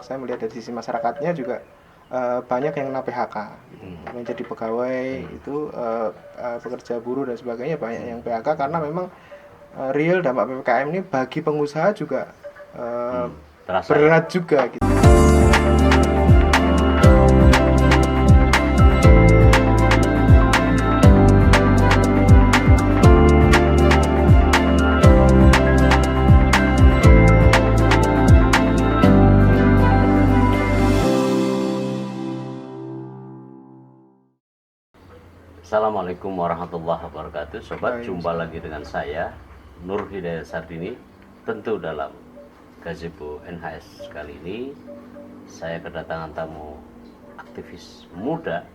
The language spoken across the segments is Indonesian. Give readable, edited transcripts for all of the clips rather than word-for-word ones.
Saya melihat dari sisi masyarakatnya juga banyak yang kena PHK gitu. Menjadi pegawai itu pekerja buruh dan sebagainya banyak yang PHK karena memang real dampak PPKM ini bagi pengusaha juga berat juga gitu. Assalamualaikum warahmatullahi wabarakatuh. Sobat, jumpa lagi dengan saya Nur Hidayat Sardini. Tentu dalam Gazebo NHS kali ini saya kedatangan tamu aktivis muda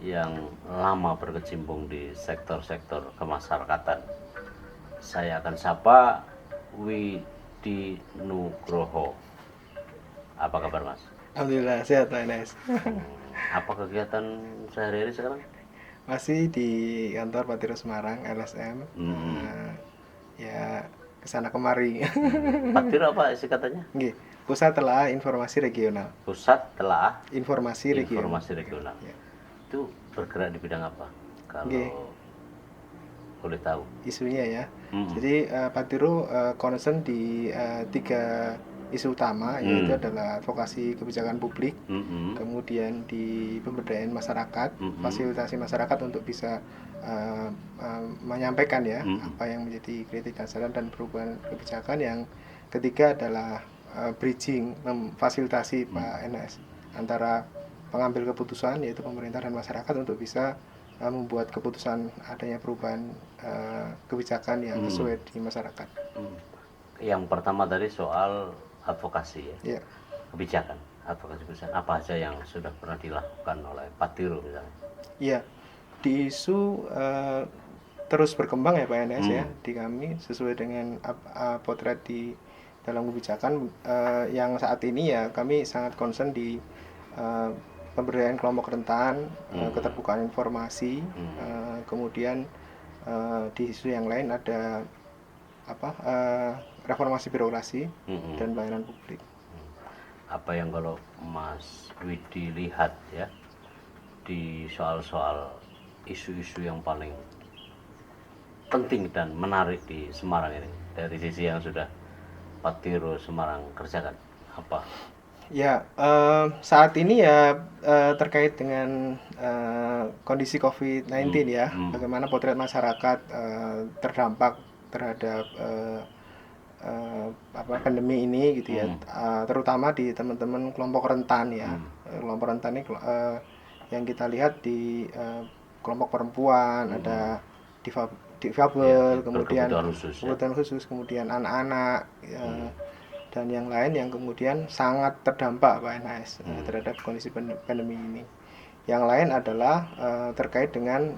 yang lama berkecimpung di sektor-sektor kemasyarakatan. Saya akan sapa Widi Nugroho. Apa kabar, Mas? Alhamdulillah sehat, Mas. Apa kegiatan sehari-hari sekarang? Masih di kantor Patiro Semarang LSM. Ya kesana kemari. Patiro apa singkatannya? Nggih, Pusat Telaah Informasi Regional. Pusat Telaah Informasi Regional. Ya. Itu bergerak di bidang apa? Kalau Nggih. boleh tahu. Isunya ya. Jadi Patiro concern di tiga isu utama, yaitu adalah advokasi kebijakan publik, kemudian di pemberdayaan masyarakat, fasilitasi masyarakat untuk bisa menyampaikan ya apa yang menjadi kritik dan saran dan perubahan kebijakan. Yang ketiga adalah bridging, memfasilitasi Pak NS antara pengambil keputusan yaitu pemerintah dan masyarakat untuk bisa membuat keputusan adanya perubahan kebijakan yang sesuai di masyarakat. Yang pertama tadi soal advokasi ya. Kebijakan, advokasi kebijakan apa aja yang sudah pernah dilakukan oleh Patiro misalnya? Iya, di isu terus berkembang ya Pak NS ya di kami sesuai dengan potret di dalam kebijakan yang saat ini ya kami sangat concern di pemberdayaan kelompok rentan, keterbukaan informasi, kemudian di isu yang lain ada reformasi birokrasi dan pelayanan publik. Apa yang kalau Mas Widi lihat ya di soal-soal isu-isu yang paling penting dan menarik di Semarang ini dari sisi yang sudah Patiro Semarang kerjakan apa? Ya, saat ini ya terkait dengan kondisi COVID-19 ya, bagaimana potret masyarakat terdampak terhadap pandemi ini gitu ya, terutama di teman-teman kelompok rentan ya. Kelompok rentan ini yang kita lihat di kelompok perempuan, ada difabel, kemudian kebutuhan khusus, kemudian anak-anak dan yang lain yang kemudian sangat terdampak Pak NHS terhadap kondisi pandemi ini. Yang lain adalah terkait dengan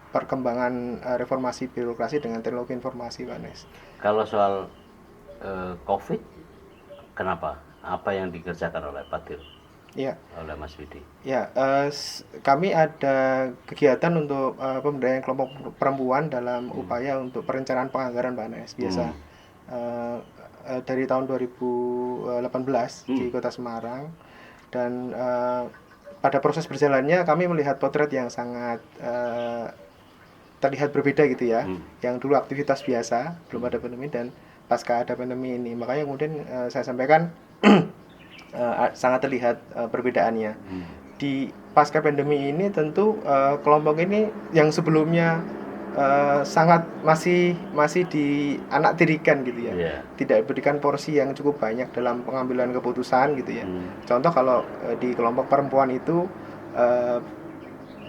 perkembangan reformasi birokrasi dengan teknologi informasi Pak NHS. Kalau soal COVID, kenapa? Apa yang dikerjakan oleh Patiro? Ya. Oleh Mas Widi? Ya, kami ada kegiatan untuk pemberdayaan kelompok perempuan dalam upaya untuk perencanaan penganggaran Pak NHS biasa. Dari tahun 2018 di Kota Semarang, dan pada proses berjalannya kami melihat potret yang sangat terlihat berbeda gitu ya. Yang dulu aktivitas biasa belum ada pandemi dan pasca ada pandemi ini, makanya kemudian saya sampaikan sangat terlihat perbedaannya. Di pasca pandemi ini tentu kelompok ini yang sebelumnya sangat masih dianaktirikan gitu ya, tidak diberikan porsi yang cukup banyak dalam pengambilan keputusan gitu ya. Contoh kalau di kelompok perempuan itu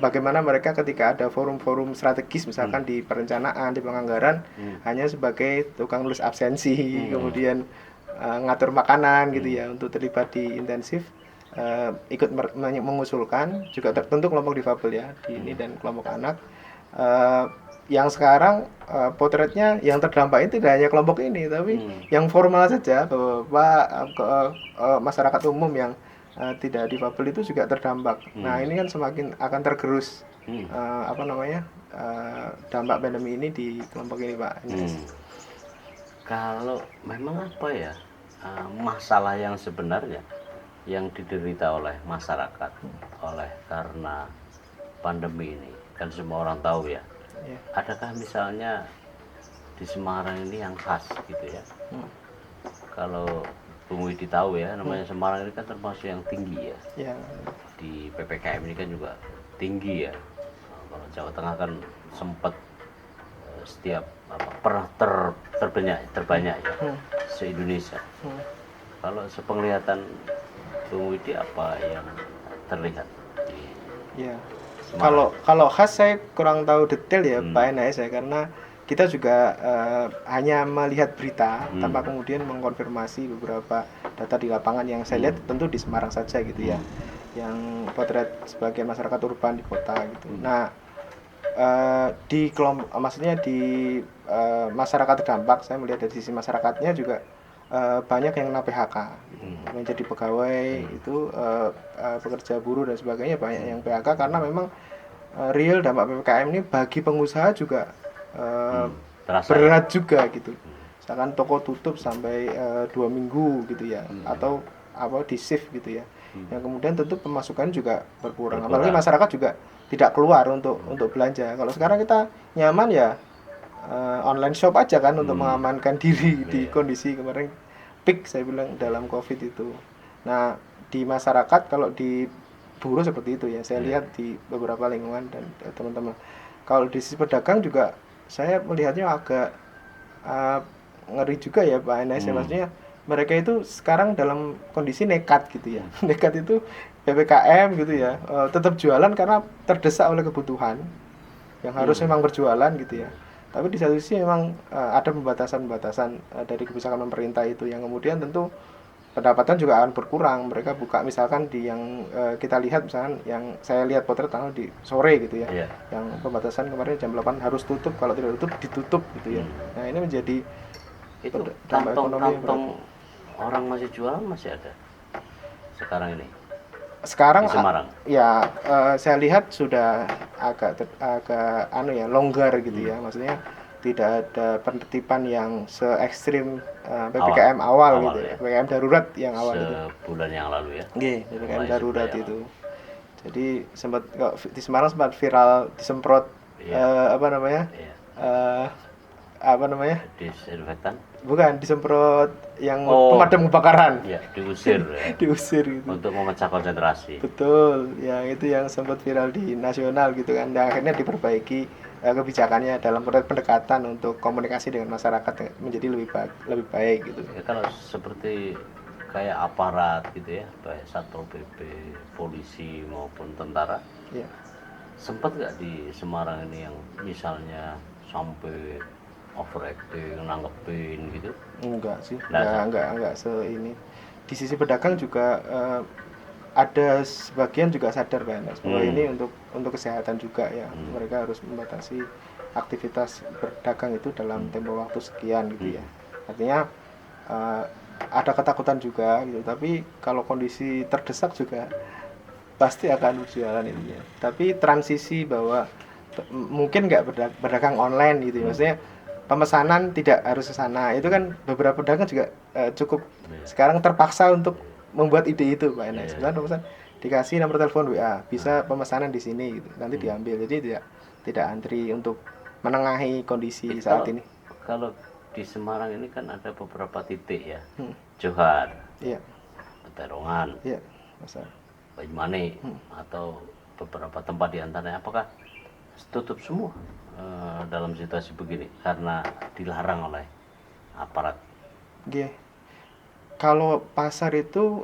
bagaimana mereka ketika ada forum-forum strategis misalkan di perencanaan, di penganggaran hanya sebagai tukang nulis absensi, kemudian ngatur makanan gitu ya untuk terlibat di intensif, ikut mengusulkan juga tertentu kelompok difabel ya di ini dan kelompok anak. Yang sekarang potretnya yang terdampak itu tidak hanya kelompok ini, tapi yang formal saja, masyarakat umum yang tidak difabel itu juga terdampak. Nah ini kan semakin akan tergerus dampak pandemi ini di kelompok ini Pak. Kalau memang apa ya masalah yang sebenarnya yang diderita oleh masyarakat oleh karena pandemi ini, kan semua orang tahu ya. Ya. Adakah misalnya di Semarang ini yang khas gitu ya? Kalau Bung Widi tahu ya, namanya Semarang ini kan termasuk yang tinggi ya. Ya. Di PPKM ini kan juga tinggi ya. Kalau Jawa Tengah kan sempat setiap pernah terbanyak ya se-Indonesia. Kalau sepenglihatan Bung Widi apa yang terlihat? Ya. Semarang. Kalau khas saya kurang tahu detail ya Pak Enes ya, karena kita juga hanya melihat berita tanpa kemudian mengkonfirmasi beberapa data di lapangan yang saya lihat tentu di Semarang saja gitu ya, yang potret sebagian masyarakat urban di kota gitu. Nah, di kelompok, maksudnya di masyarakat terdampak, saya melihat dari sisi masyarakatnya juga banyak yang kena PHK gitu. Menjadi pegawai itu pekerja buruh dan sebagainya banyak yang PHK karena memang real dampak PPKM ini bagi pengusaha juga berat juga gitu. Misalkan toko tutup sampai 2 minggu gitu ya, atau di shift gitu ya. Yang kemudian tentu pemasukan juga berkurang. Apalagi masyarakat juga tidak keluar untuk belanja. Kalau sekarang kita nyaman ya online shop aja kan untuk mengamankan diri di kondisi kemarin peak saya bilang dalam COVID itu. Nah, di masyarakat kalau di buruh seperti itu ya, saya lihat di beberapa lingkungan dan teman-teman. Kalau di sisi pedagang juga saya melihatnya agak ngeri juga ya Pak Enes, maksudnya mereka itu sekarang dalam kondisi nekat gitu ya. Nekat itu PPKM gitu ya, tetap jualan karena terdesak oleh kebutuhan yang harus memang berjualan gitu ya. Tapi di satu sisi memang ada pembatasan-pembatasan dari kebijakan pemerintah itu yang kemudian tentu pendapatan juga akan berkurang. Mereka buka misalkan di yang kita lihat misalkan yang saya lihat potret tanggal di sore gitu ya. Yang pembatasan kemarin jam 8 harus tutup, kalau tidak tutup ditutup gitu ya. Nah, ini menjadi itu kantong orang masih jualan masih ada sekarang ini. Sekarang di Semarang. Ya saya lihat sudah agak longgar gitu ya, maksudnya tidak ada penertiban yang se ekstrim PPKM awal gitu ya. PPKM darurat yang awal itu sebulan yang lalu ya. PPKM darurat itu. Jadi sempat di Semarang sempat viral disemprot disinfektan. Bukan, disemprot yang pemadam kebakaran. Ya, diusir ya. Diusir gitu. Untuk memecah konsentrasi. Betul, ya itu yang sempat viral di nasional gitu kan. Dan akhirnya diperbaiki kebijakannya dalam pendekatan untuk komunikasi dengan masyarakat menjadi lebih baik gitu. Ya, kalau seperti kayak aparat gitu ya, baik Satpol PP, polisi maupun tentara. Ya. Sempat nggak di Semarang ini yang misalnya sampai overacting, nanggepin gitu? Enggak sih, enggak ini. Di sisi pedagang juga ada sebagian juga sadar kan bahwa ini untuk kesehatan juga ya. Mereka harus membatasi aktivitas berdagang itu dalam tempo waktu sekian gitu ya. Artinya ada ketakutan juga gitu, tapi kalau kondisi terdesak juga pasti akan berjualan ini ya. Tapi transisi bahwa mungkin nggak berdagang online gitu ya. Maksudnya pemesanan tidak harus ke sana. Itu kan beberapa pedagang juga cukup sekarang terpaksa untuk membuat ide itu Pak Enes. Sebenarnya pemesan dikasih nomor telepon WA, bisa pemesanan di sini gitu. Nanti diambil. Jadi tidak antri untuk menengahi kondisi saat ini. Kalau di Semarang ini kan ada beberapa titik ya. Johar. Iya. Peterongan. Iya, Mas. Banyumanik atau beberapa tempat di antaranya, apakah tutup semua dalam situasi begini karena dilarang oleh aparat? Kalau pasar itu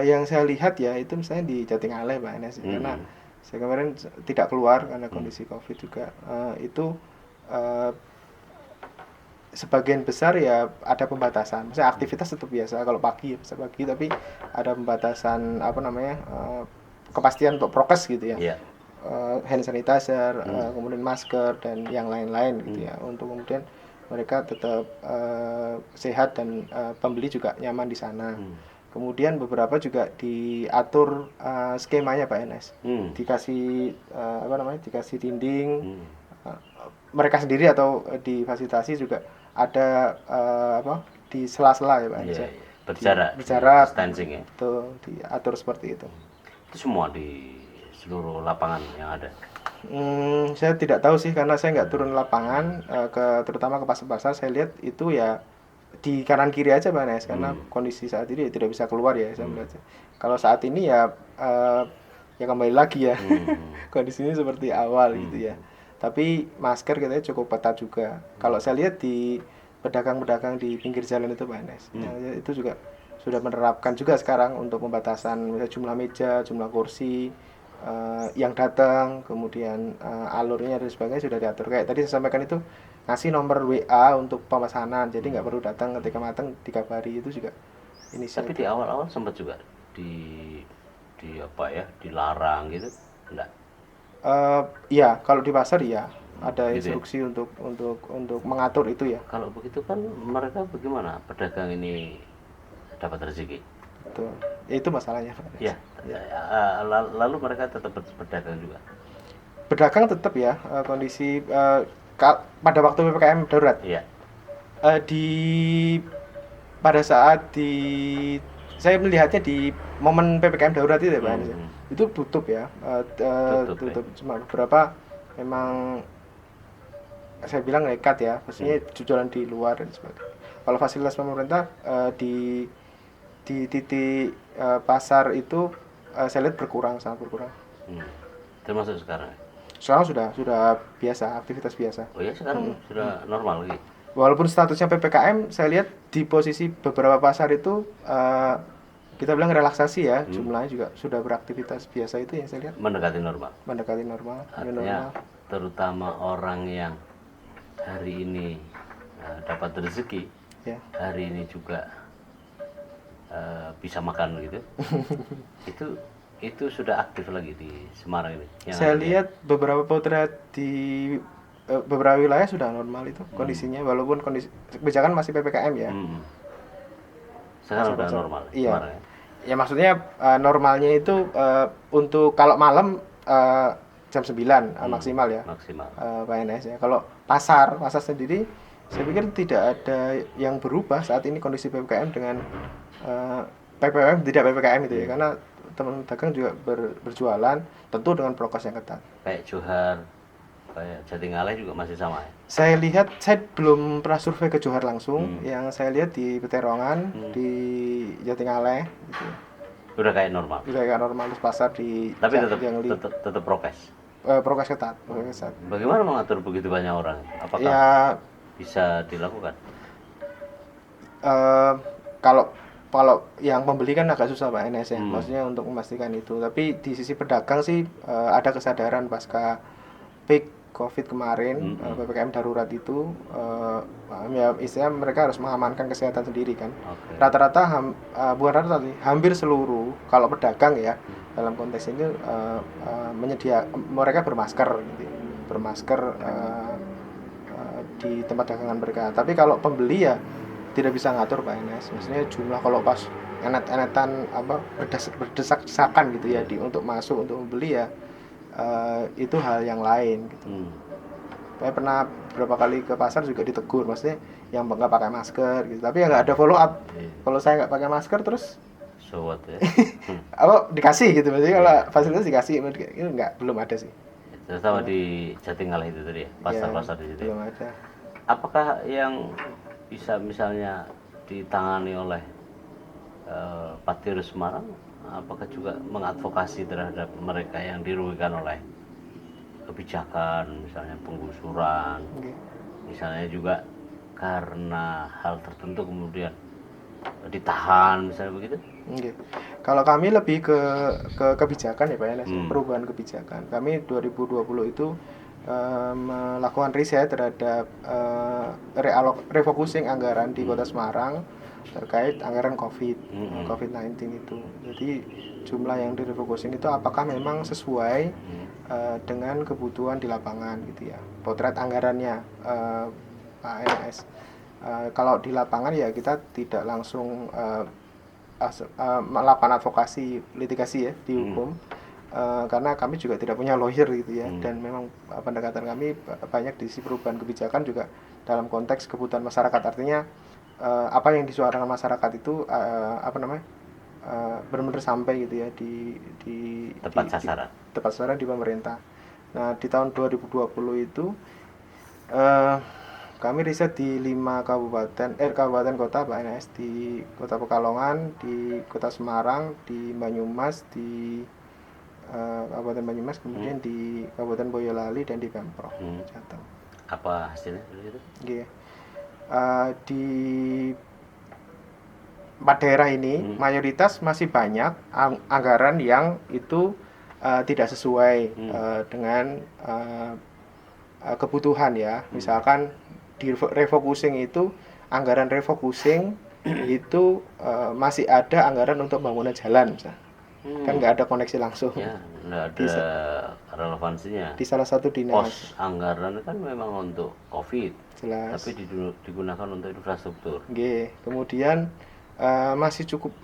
yang saya lihat ya itu misalnya di Jatingaleh Pak Enes, karena saya kemarin tidak keluar karena kondisi COVID juga, itu sebagian besar ya ada pembatasan. Misalnya aktivitas tetap biasa kalau pagi ya bisa pagi, tapi ada pembatasan kepastian untuk prokes gitu ya. Hand sanitizer, kemudian masker dan yang lain-lain gitu ya, untuk kemudian mereka tetap sehat dan pembeli juga nyaman di sana. Kemudian beberapa juga diatur skemanya Pak Enes. Dikasih dikasih dinding, mereka sendiri atau difasilitasi juga ada di sela-sela ya Pak Anies Iya, ya. iya. Berjarak, Berjarak. distancing ya. Itu diatur seperti itu. Itu semua di seluruh lapangan yang ada. Saya tidak tahu sih karena saya nggak turun lapangan terutama ke pasar-pasar. Saya lihat itu ya di kanan kiri aja Pak Nes karena kondisi saat ini ya tidak bisa keluar ya saya melihatnya. Kalau saat ini ya ya kembali lagi ya kondisinya seperti awal gitu ya. Tapi masker kita cukup ketat juga. Kalau saya lihat di pedagang-pedagang di pinggir jalan itu Pak Nes, ya, itu juga sudah menerapkan juga sekarang untuk pembatasan misalnya jumlah meja, jumlah kursi yang datang, kemudian alurnya dan sebagainya sudah diatur. Kayak tadi saya sampaikan itu ngasih nomor WA untuk pemesanan, jadi nggak perlu datang ketika matang dikabari, itu juga Tapi inisiatif. di awal-awal sempat juga di apa ya, dilarang gitu. Enggak. Iya, kalau di pasar ya ada Gitu ya. instruksi untuk mengatur itu ya. Kalau begitu kan mereka bagaimana pedagang ini dapat rezeki? Betul. Ya, itu masalahnya Pak. Ya, lalu mereka tetap berdagang juga. Pedagang tetap ya kondisi pada waktu PPKM darurat Iya. di pada saat saya melihatnya di momen PPKM darurat itu ya Pak Anies ya. Itu tutup ya tutup cuma beberapa memang saya bilang nekat ya, maksudnya jualan di luar dan sebagainya. Kalau fasilitas pemerintah di titik pasar itu saya lihat berkurang, sangat berkurang. Termasuk sekarang. Sekarang sudah biasa, aktivitas biasa. Oh ya, sekarang sudah normal lagi. Walaupun statusnya PPKM, saya lihat di posisi beberapa pasar itu kita bilang relaksasi ya, jumlahnya juga sudah beraktivitas biasa, itu yang saya lihat Mendekati normal. mendekati normal, new Artinya normal. terutama orang yang hari ini dapat rezeki, Ya. hari ini juga bisa makan gitu. itu sudah aktif lagi di Semarang ini. Yang Saya ada. lihat beberapa potret di beberapa wilayah sudah normal itu kondisinya, walaupun kondisi kebijakan masih PPKM ya. Sekarang udah Pasar-pasar. normal Iya. Semarang ya. Ya maksudnya normalnya itu untuk kalau malam jam 9 maksimal ya. Maksimal. PNS ya. Kalau pasar sendiri saya pikir tidak ada yang berubah saat ini kondisi PPKM dengan PPKM tidak PPKM itu ya, karena teman dagang juga berjualan tentu dengan prokes yang ketat. Kayak Johar, kayak Jatingaleh juga masih sama ya. Saya lihat, saya belum pernah survei ke Johar langsung. Yang saya lihat di Peterongan, di Jatingaleh gitu. Udah kayak normal. Udah kayak normal di pasar di Tapi tetap Jangli. tetap prokes. Prokes ketat, prokes ketat. Bagaimana mengatur begitu banyak orang? Apakah Ya bisa dilakukan? kalau yang pembeli kan agak susah Pak NS ya, maksudnya untuk memastikan itu. Tapi di sisi pedagang sih ada kesadaran pasca peak COVID kemarin, PPKM darurat itu, ya istilahnya mereka harus mengamankan kesehatan sendiri kan. Oke. Rata-rata, bukan rata-rata sih, hampir seluruh, kalau pedagang ya, dalam konteks ini mereka bermasker, gitu. Bermasker di tempat dagangan mereka. Tapi kalau pembeli ya tidak bisa ngatur Pak NS, maksudnya jumlah kalau pas enet-enetan apa berdesak-desakan gitu ya untuk masuk untuk membeli ya itu hal yang lain gitu. Saya pernah beberapa kali ke pasar juga ditegur, maksudnya yang nggak pakai masker gitu, tapi ya nggak ada follow up. Kalau saya nggak pakai masker terus So what ya? apa dikasih gitu, maksudnya kalau fasilitas dikasih itu belum ada sih. Terutama di Jatingaleh itu tadi ya, pasar-pasar di situ. Belum ada. Apakah yang bisa misalnya ditangani oleh Patirus Semarang, apakah juga mengadvokasi terhadap mereka yang dirugikan oleh kebijakan, misalnya penggusuran, misalnya juga karena hal tertentu kemudian ditahan, misalnya begitu? Kalau kami lebih ke kebijakan ya Pak ya, perubahan kebijakan. Kami 2020 itu melakukan riset terhadap refocusing anggaran di Kota Semarang terkait anggaran COVID-19 itu. Jadi jumlah yang direfocusing itu apakah memang sesuai dengan kebutuhan di lapangan gitu ya. Potret anggarannya Pak NS. Kalau di lapangan ya kita tidak langsung melakukan advokasi litigasi ya di hukum. Karena kami juga tidak punya lawyer gitu ya, dan memang pendekatan kami banyak di sisi perubahan kebijakan juga dalam konteks kebutuhan masyarakat, artinya apa yang disuarakan masyarakat itu benar-benar sampai gitu ya Tepat sasaran. tepat sasaran di pemerintah. Nah, di tahun 2020 itu kami riset di 5 kabupaten kota Pak NS, di Kota Pekalongan, di Kota Semarang, di Banyumas, di Kabupaten Banyumas, kemudian di Kabupaten Boyolali dan di Pemprov Jateng. Apa hasilnya dari itu? Oke. Di 4 daerah ini mayoritas masih banyak anggaran yang itu tidak sesuai dengan kebutuhan ya. Misalkan di refocusing itu, anggaran refocusing itu masih ada anggaran untuk bangunan jalan misalnya. Kan nggak ada koneksi langsung. Ya, nggak ada relevansinya. Di salah satu dinas. Pos anggaran kan memang untuk COVID, Jelas. tapi digunakan untuk infrastruktur. Oke. Kemudian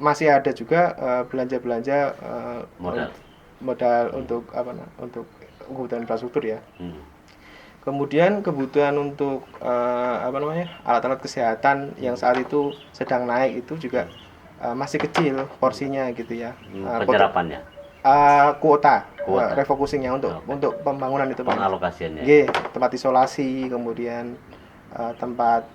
masih ada juga belanja-belanja modal untuk untuk kebutuhan infrastruktur ya. Kemudian kebutuhan untuk alat-alat kesehatan yang saat itu sedang naik itu juga masih kecil porsinya gitu ya. Penyerapannya. Kuota. Refocusingnya untuk pembangunan itu pengalokasiannya. Tempat isolasi, kemudian tempat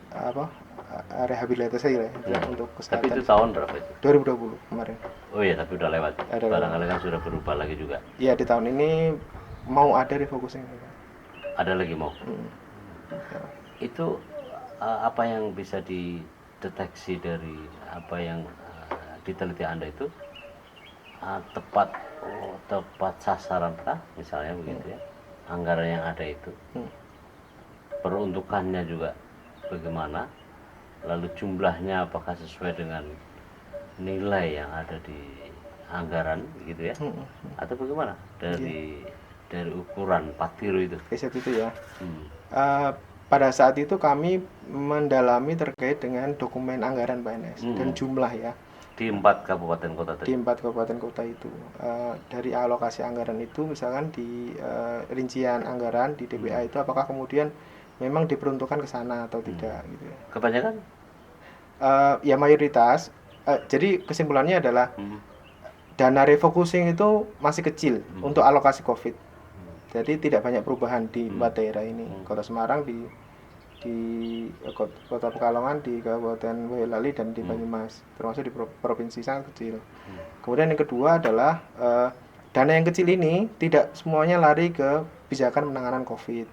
rehabilitasi ya, untuk kesehatan. Tapi itu tahun berapa itu? 2020 kemarin. Oh iya, tapi udah lewat. Barangkali kan sudah berubah lagi juga. Iya, di tahun ini mau ada refocusing. Ada lagi mau. Itu apa yang bisa dideteksi dari apa yang diteliti Anda itu tepat sasaran kah misalnya begitu ya, anggaran yang ada itu, peruntukannya juga bagaimana, lalu jumlahnya apakah sesuai dengan nilai yang ada di anggaran gitu ya, atau bagaimana dari ukuran Patiru itu? Riset itu ya. Pada saat itu kami mendalami terkait dengan dokumen anggaran PNS dan jumlah ya. Di 4 kabupaten kota tadi. Di 4 kabupaten kota itu. Dari alokasi anggaran itu, misalkan di rincian anggaran di DPA itu, apakah kemudian memang diperuntukkan ke sana atau tidak gitu ya. Kebanyakan? Ya mayoritas. Jadi kesimpulannya adalah dana refocusing itu masih kecil untuk alokasi COVID. Jadi tidak banyak perubahan di 4 daerah ini. Kota Semarang, di Kota Pekalongan, di Kabupaten Boyolali, dan di Banyumas, termasuk di provinsi sangat kecil. Kemudian yang kedua adalah dana yang kecil ini tidak semuanya lari ke kebijakan penanganan COVID.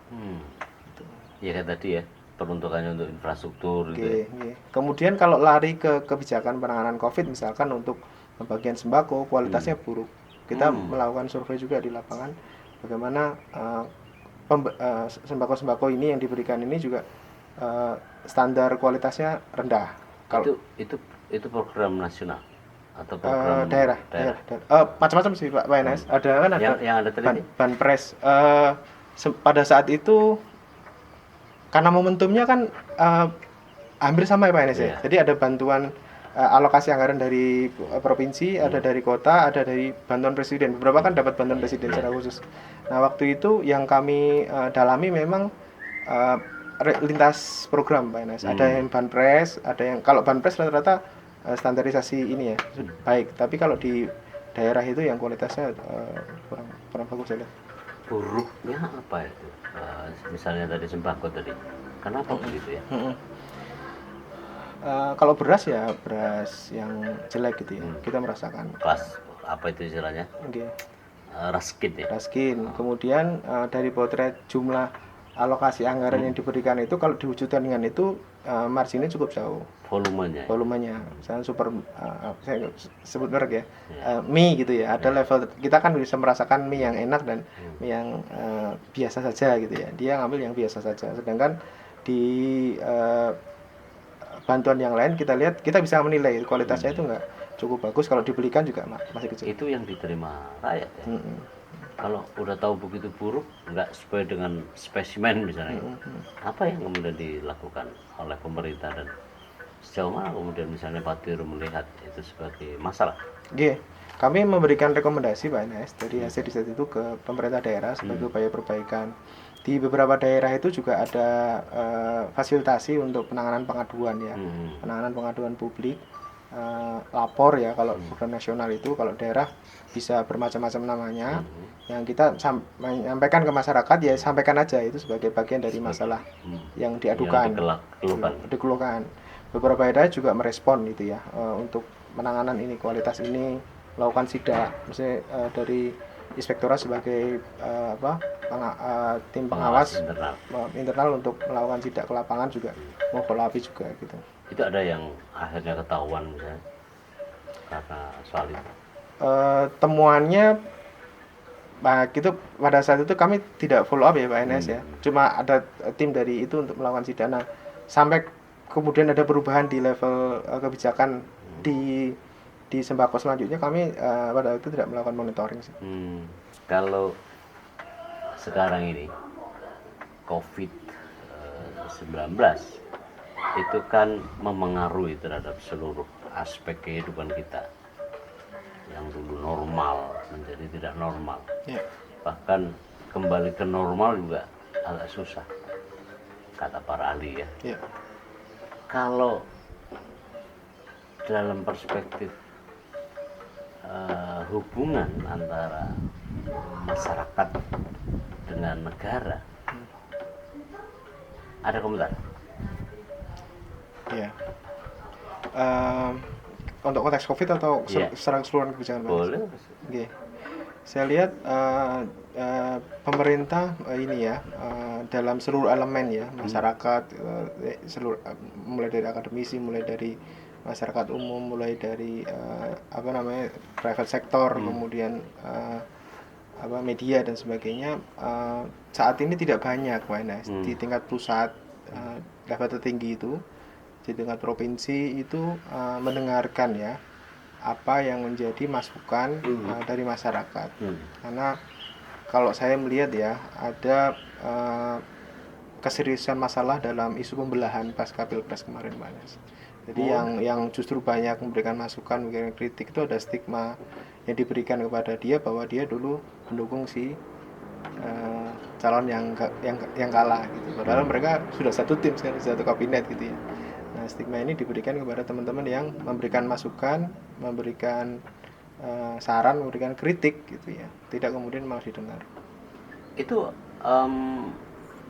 Ya kayak tadi ya, peruntukannya untuk infrastruktur gitu ya. Kemudian kalau lari ke kebijakan penanganan COVID, misalkan untuk pembagian sembako, kualitasnya buruk. Kita melakukan survei juga di lapangan, bagaimana sembako-sembako ini yang diberikan ini juga standar kualitasnya rendah. Kalau itu program nasional atau program daerah. Macam-macam sih Pak PNS. Ada kan yang ada teliti? Banpres. Pada saat itu karena momentumnya kan hampir sama ya Pak PNS ya. Jadi ada bantuan alokasi anggaran dari provinsi, ada dari kota, ada dari bantuan presiden. Beberapa kan dapat bantuan presiden secara khusus. Nah, waktu itu yang kami dalami memang lintas program PNS. Ada yang Banpres, ada yang kalau Banpres rata-rata standarisasi ini ya baik. Tapi kalau di daerah itu yang kualitasnya kurang bagus ya. Buruknya apa itu? Misalnya tadi sembako tadi. Kenapa begitu ya? Kalau beras ya beras yang jelek gitu ya, kita merasakan. Kelas apa itu istilahnya? Raskin ya. Raskin. Kemudian dari potret jumlah alokasi anggaran yang diberikan itu, kalau diwujudkan dengan itu marginnya cukup jauh. Volumenya. Misalnya saya sebut merek ya, mie gitu ya. Ada level kita kan bisa merasakan mie yang enak dan mie yang biasa saja gitu ya. Dia ngambil yang biasa saja. Sedangkan di bantuan yang lain kita lihat, kita bisa menilai kualitasnya itu nggak cukup bagus, kalau dibelikan juga masih kecil. Itu yang diterima rakyat ya. Kalau udah tahu begitu buruk, nggak sesuai dengan spesimen misalnya, apa yang kemudian dilakukan oleh pemerintah dan sejauh mana kemudian misalnya Patiru melihat itu sebagai masalah? Kami memberikan rekomendasi Pak Enes dari hasil riset itu ke pemerintah daerah sebagai upaya perbaikan. Di beberapa daerah itu juga ada fasilitasi untuk penanganan pengaduan ya, penanganan pengaduan publik, lapor ya kalau program nasional itu, kalau daerah bisa bermacam-macam namanya. Yang kita menyampaikan ke masyarakat ya sampaikan aja itu sebagai bagian dari masalah yang diadukan, dikeluhkan. Beberapa daerah juga merespon gitu ya, untuk penanganan ini, kualitas ini, melakukan sidak, misalnya dari inspektorat sebagai tim pengawas internal untuk melakukan sidak ke lapangan juga mau api juga gitu. Itu ada yang akhirnya ketahuan misalnya karena soal itu. Temuannya gitu pada saat itu kami tidak follow up ya Pak Enes ya, cuma ada tim dari itu untuk melakukan sidak. Nah, sampai kemudian ada perubahan di level kebijakan di sembako selanjutnya kami pada waktu itu tidak melakukan monitoring sih. Kalau sekarang ini COVID-19 itu kan memengaruhi terhadap seluruh aspek kehidupan kita. Yang dulu normal menjadi tidak normal. Bahkan kembali ke normal juga agak susah, kata para ahli ya. Kalau dalam perspektif hubungan antara masyarakat dengan negara, ada komentar? Iya. Untuk konteks COVID atau secara keseluruhan kebijakan? Boleh. Okay. Saya lihat pemerintah ini ya dalam seluruh elemen ya, masyarakat, mulai dari akademisi, mulai dari masyarakat umum, mulai dari private sector, kemudian media dan sebagainya, saat ini tidak banyak di tingkat pusat, level tertinggi itu, di tingkat provinsi itu mendengarkan ya apa yang menjadi masukan dari masyarakat. Karena kalau saya melihat ya ada keseriusan masalah dalam isu pembelahan pasca Pilpres kemarin Pak Anas. Jadi yang justru banyak memberikan masukan, memberikan kritik itu ada stigma yang diberikan kepada dia bahwa dia dulu mendukung si calon yang kalah gitu. Padahal mereka sudah satu tim sekarang, satu kabinet gitu ya. Nah, stigma ini diberikan kepada teman-teman yang memberikan masukan, memberikan saran, memberikan kritik gitu ya. Tidak kemudian malah didengar. Itu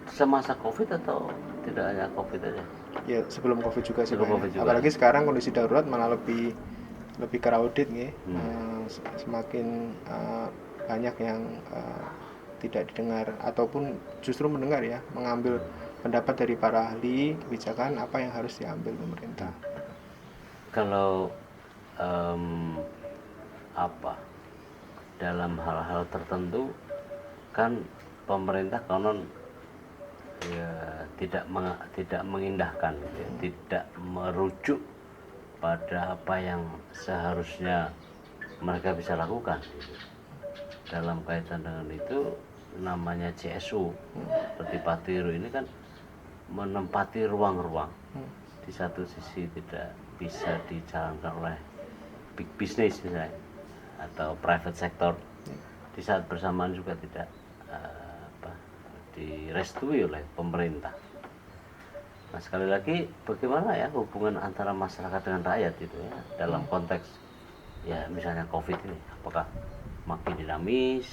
semasa COVID atau tidak hanya COVID aja? Ya sebelum COVID juga sih. Apalagi sekarang kondisi darurat malah lebih crowded nih. Semakin banyak yang tidak didengar ataupun justru mendengar ya, mengambil pendapat dari para ahli kebijakan apa yang harus diambil pemerintah. Kalau dalam hal-hal tertentu kan pemerintah konon ya tidak mengindahkan, ya, tidak merujuk pada apa yang seharusnya mereka bisa lakukan. Dalam kaitan dengan itu namanya CSU seperti Pak Tiru ini kan menempati ruang-ruang. Di satu sisi tidak bisa dijalankan oleh big business misalnya atau private sector, di saat bersamaan juga tidak direstui oleh pemerintah. Nah, sekali lagi bagaimana ya hubungan antara masyarakat dengan rakyat itu ya dalam konteks ya misalnya COVID ini, apakah makin dinamis,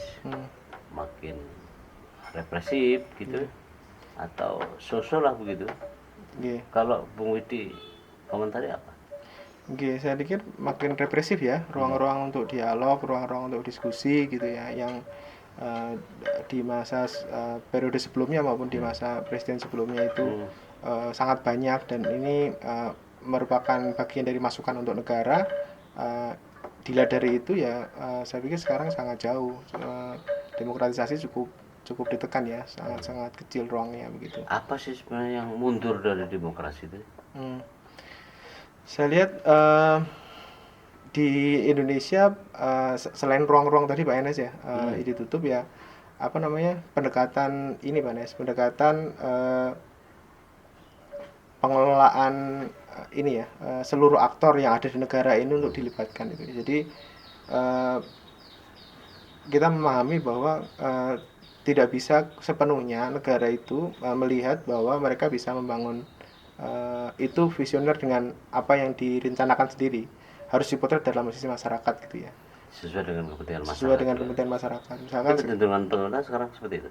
makin represif gitu, atau sosial lah begitu? Kalau Bung Widi komentari apa? Saya pikir makin represif ya, ruang-ruang untuk dialog, ruang-ruang untuk diskusi gitu ya, yang di masa periode sebelumnya maupun di masa presiden sebelumnya itu sangat banyak, dan ini merupakan bagian dari masukan untuk negara. Dilihat dari itu ya, saya pikir sekarang sangat jauh, demokratisasi cukup ditekan ya, sangat kecil ruangnya begitu. Apa sih sebenarnya yang mundur dari demokrasi itu? Saya lihat di Indonesia selain ruang-ruang tadi Pak Enes ya, ditutup ya, pendekatan ini Pak Enes, pendekatan pengelolaan ini ya, seluruh aktor yang ada di negara ini untuk dilibatkan itu. Jadi eh, kita memahami bahwa tidak bisa sepenuhnya negara itu melihat bahwa mereka bisa membangun itu visioner dengan apa yang direncanakan sendiri. Harus dipotret dalam sisi masyarakat gitu ya. Sesuai dengan kepentingan masyarakat. Sesuai dengan kepentingan masyarakat. Misalkan kecenderungan pemerintah sekarang seperti itu.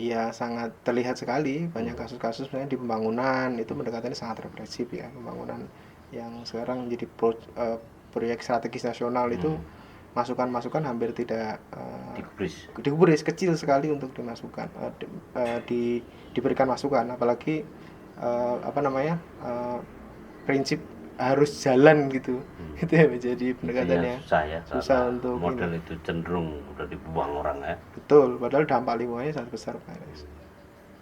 Iya, sangat terlihat sekali banyak kasus-kasus sebenarnya di pembangunan itu pendekatannya sangat represif ya. Pembangunan yang sekarang menjadi proyek strategis nasional itu masukan-masukan hampir tidak digubris, kecil sekali untuk dimasukkan, diberikan masukan, apalagi prinsip harus jalan gitu. Itu ya menjadi pendekatannya susah untuk model itu cenderung udah dibuang orang ya. Betul, padahal dampak lingkungannya sangat besar Pak.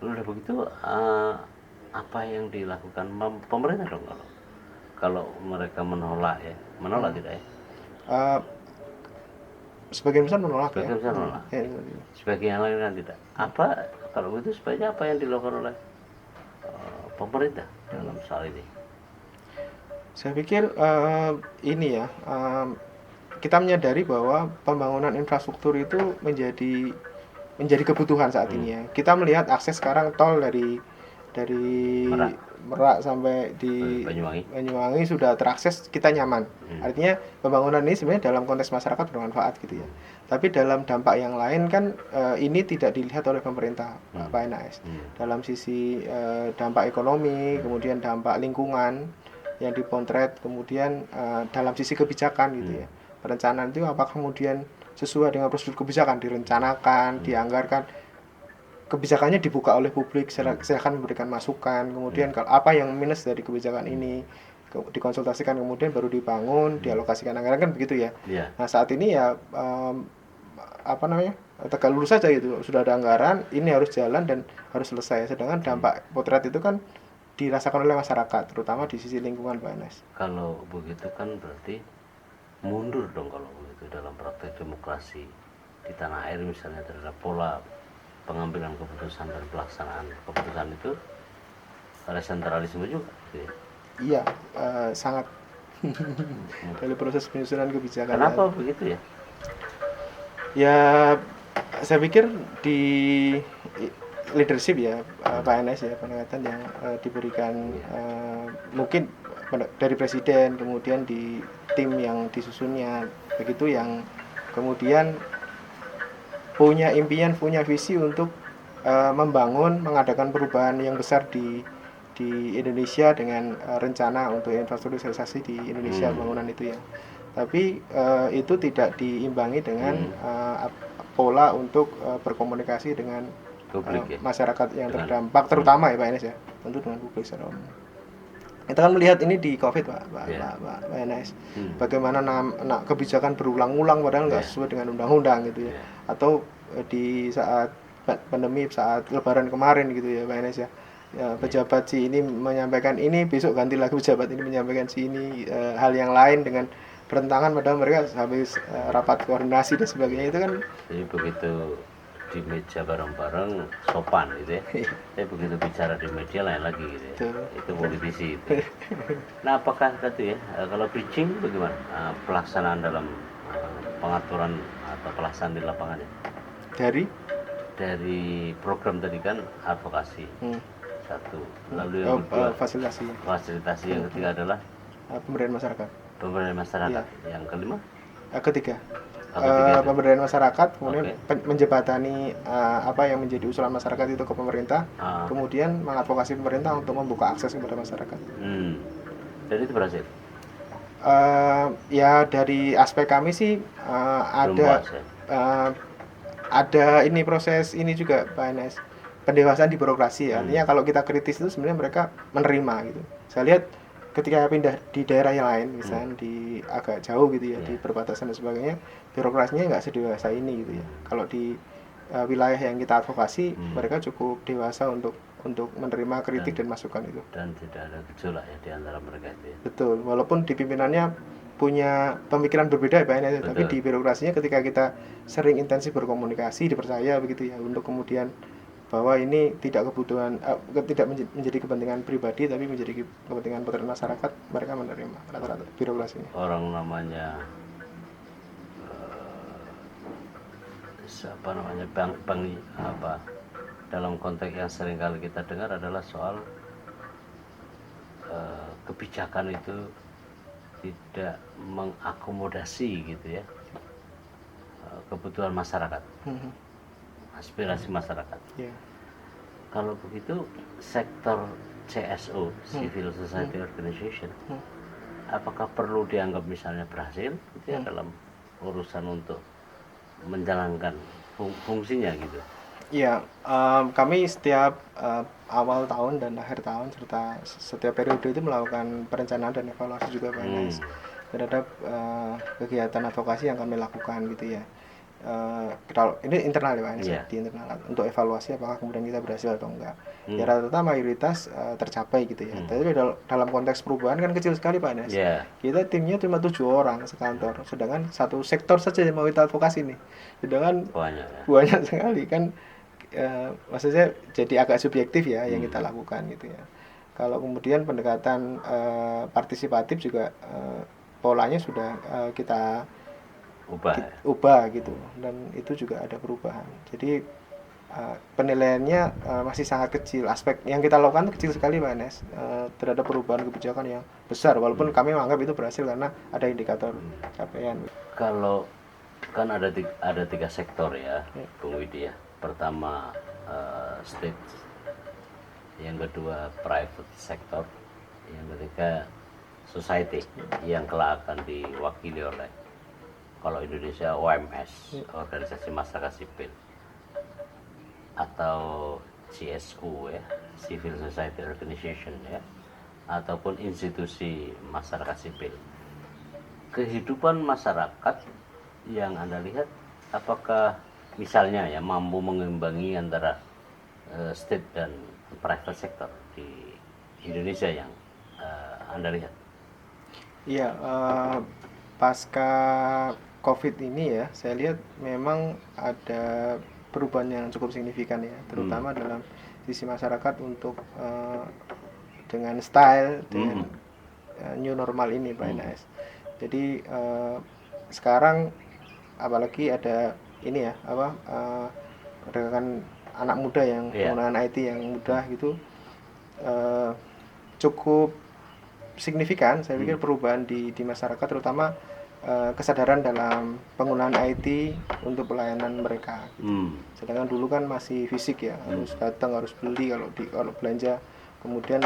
Udah begitu apa yang dilakukan pemerintah dong kalau mereka menolak tidak ya? Sebagian besar menolak ya. Sebagian lain kan tidak. Apa kalau begitu sebaiknya apa yang dilakukan oleh pemerintah dalam soal ini? Saya pikir ini ya, kita menyadari bahwa pembangunan infrastruktur itu menjadi kebutuhan saat ini ya. Kita melihat akses sekarang tol dari Merak sampai di Banyuwangi sudah terakses, kita nyaman. Artinya pembangunan ini sebenarnya dalam konteks masyarakat bermanfaat gitu ya. Tapi dalam dampak yang lain kan ini tidak dilihat oleh pemerintah Pak Enas. Dalam sisi dampak ekonomi, kemudian dampak lingkungan yang dipotret, kemudian dalam sisi kebijakan gitu ya. Perencanaan itu apakah kemudian sesuai dengan prosedur kebijakan, direncanakan, dianggarkan, kebijakannya dibuka oleh publik, silakan memberikan masukan, kemudian kalau apa yang minus dari kebijakan ini dikonsultasikan, kemudian baru dibangun, dialokasikan anggaran, kan begitu ya. Nah saat ini ya tegak lurus saja gitu, sudah ada anggaran, ini harus jalan dan harus selesai. Sedangkan dampak potret itu kan dirasakan oleh masyarakat, terutama di sisi lingkungan Pak Enes. Kalau begitu kan berarti mundur dong kalau begitu dalam praktek demokrasi di tanah air misalnya terhadap pola pengambilan keputusan dan pelaksanaan keputusan itu ada sentralisme juga gitu ya? Iya, sangat. Dari proses penyusunan kebijakan. Kenapa begitu ya? Ya saya pikir di leadership ya Pak Enes ya, pendekatan yang diberikan mungkin dari presiden, kemudian di tim yang disusunnya begitu, yang kemudian punya impian, punya visi untuk mengadakan perubahan yang besar di Indonesia dengan rencana untuk infrastrukturisasi di Indonesia, pembangunan itu ya. Tapi itu tidak diimbangi dengan pola untuk berkomunikasi dengan publik, masyarakat yang terdampak, terutama ya Pak Enes ya, tentu dengan publik secara umum. Kita kan melihat ini di COVID Pak Enes, bagaimana kebijakan berulang-ulang padahal nggak sesuai dengan undang-undang gitu ya, atau di saat pandemi, saat Lebaran kemarin gitu ya Pak Enes ya, pejabat si ini menyampaikan ini, besok ganti lagi pejabat ini menyampaikan si ini hal yang lain dengan bertentangan, padahal mereka habis rapat koordinasi dan sebagainya. Itu kan jadi begitu di meja bareng-bareng sopan gitu ya. Tapi begitu bicara di media lain lagi gitu ya. Itu politisi itu. Nah, apakah tadi ya kalau bridging bagaimana pelaksanaan dalam pengaturan atau pelaksanaan di lapangannya? Dari program tadi kan advokasi. Satu. Lalu yang kedua fasilitasi. Yang ketiga adalah pemberdayaan masyarakat. Iya. Yang kelima? Ketiga. Pemberdayaan masyarakat, kemudian menjembatani apa yang menjadi usulan masyarakat itu ke pemerintah, kemudian mengadvokasi pemerintah untuk membuka akses kepada masyarakat. Dan itu berhasil? Ya dari aspek kami sih ada ini proses ini juga Pak Enes, pendewasaan di birokrasi ya. Artinya kalau kita kritis itu sebenarnya mereka menerima gitu. Saya lihat ketika pindah di daerah yang lain, misalnya di agak jauh gitu ya, di perbatasan dan sebagainya, birokrasinya nggak sedewasa ini gitu ya. Kalau di wilayah yang kita advokasi, mereka cukup dewasa untuk menerima kritik dan masukan itu. Dan tidak ada gejolak ya di antara mereka itu ya. Betul, walaupun di pimpinannya punya pemikiran berbeda ya Pak Enes, tapi di birokrasinya ketika kita sering intensif berkomunikasi, dipercaya begitu ya, untuk kemudian bahwa ini tidak menjadi kepentingan pribadi tapi menjadi kepentingan masyarakat, mereka menerima rata-rata birokrasinya. Orang namanya apa namanya bank apa dalam konteks yang sering kali kita dengar adalah soal kebijakan itu tidak mengakomodasi gitu ya kebutuhan masyarakat, aspirasi masyarakat. Ya. Kalau begitu sektor CSO, Civil Society Organization, apakah perlu dianggap misalnya berhasil gitu ya dalam urusan untuk menjalankan fungsinya gitu? Ya, kami setiap awal tahun dan akhir tahun serta setiap periode itu melakukan perencanaan dan evaluasi juga PNS terhadap kegiatan advokasi yang kami lakukan gitu ya. Kalau ini internal ya PNS Yeah. di internal untuk evaluasi apakah kemudian kita berhasil atau enggak. Ya rata-rata mayoritas tercapai gitu ya. Tapi dalam konteks perubahan kan kecil sekali PNS. Yeah. Kita timnya cuma 7 orang sekantor, sedangkan satu sektor saja yang mau kita advokasi nih. Sedangkan banyak sekali kan. Maksudnya jadi agak subjektif ya yang kita lakukan gitu ya. Kalau kemudian pendekatan partisipatif juga polanya sudah kita ubah gitu, dan itu juga ada perubahan. Jadi penilaiannya masih sangat kecil. Aspek yang kita lakukan kecil sekali PNS terhadap perubahan kebijakan yang besar, walaupun kami menganggap itu berhasil karena ada indikator capaian. Kalau kan ada 3 sektor ya, Bung Widi ya. Pertama state, yang kedua private sector, yang ketiga society yang kelak akan diwakili oleh, kalau Indonesia OMS, organisasi masyarakat sipil, atau CSO ya, Civil Society Organization ya, ataupun institusi masyarakat sipil. Kehidupan masyarakat yang Anda lihat, apakah misalnya ya mampu mengimbangi antara state dan private sector di Indonesia yang Anda lihat? Iya, pasca COVID ini ya, saya lihat memang ada perubahan yang cukup signifikan ya, terutama dalam sisi masyarakat untuk dengan style dengan new normal ini PNS. Jadi sekarang apalagi ada ini ya perdagangan anak muda yang penggunaan IT yang mudah gitu, cukup signifikan saya pikir perubahan di masyarakat, terutama kesadaran dalam penggunaan IT untuk pelayanan mereka gitu. Sedangkan dulu kan masih fisik ya, harus datang, harus beli kalau belanja, kemudian